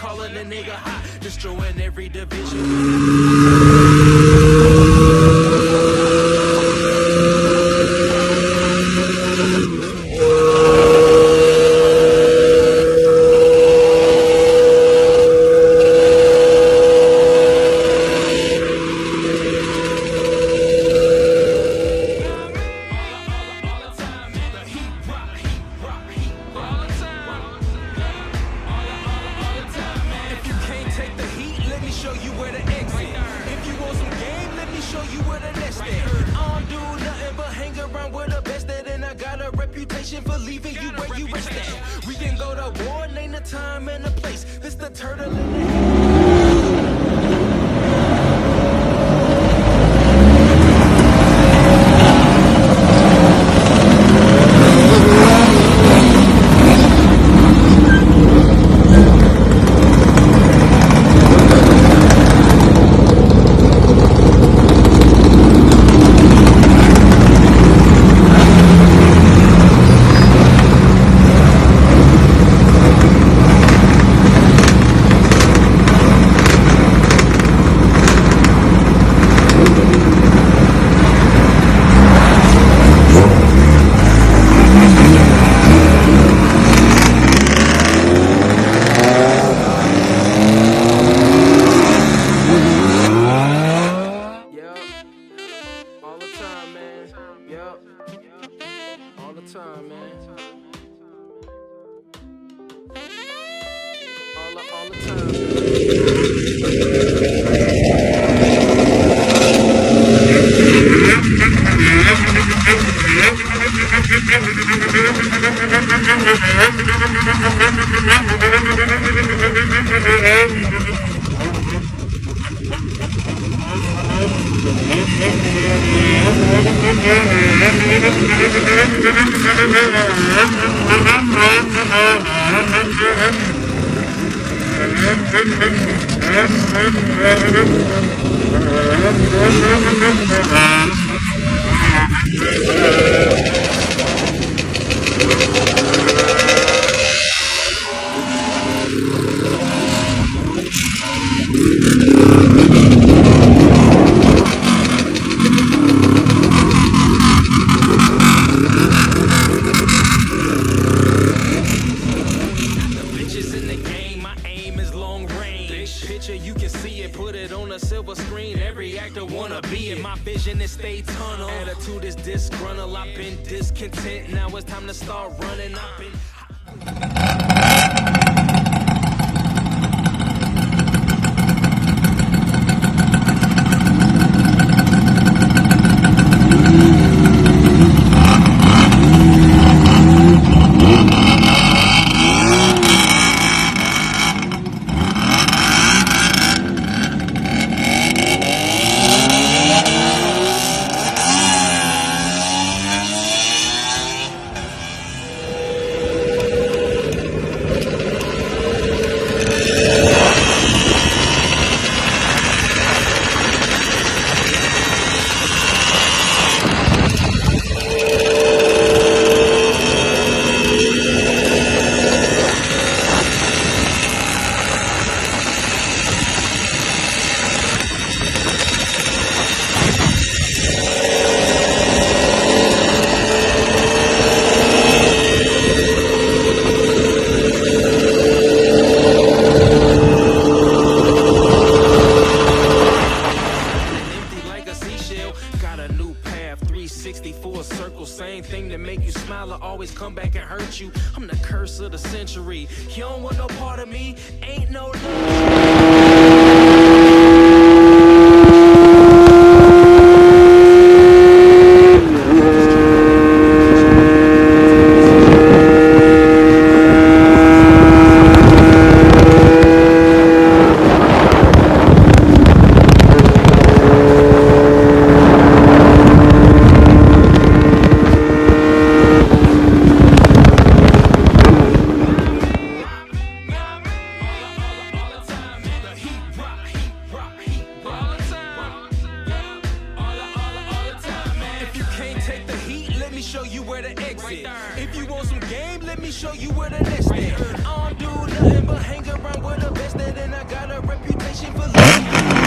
calling a nigga hot, destroying every division. For leaving you where you rest at. We can go to war, name the time and the place. This the turtle in the time, man. All the time. You can see it, put it on a silver screen. Every actor wanna be in my vision is stay tunnel. Attitude is disgruntled, I've been discontent. Now it's time to start running. I've been same thing that make you smile, I always come back and hurt you. I'm the curse of the century. You don't want no part of me, ain't no show you where to exit. If you want some game, let me show you where the next step. I don't do nothing but hang around with the best. invested and I got a reputation for love.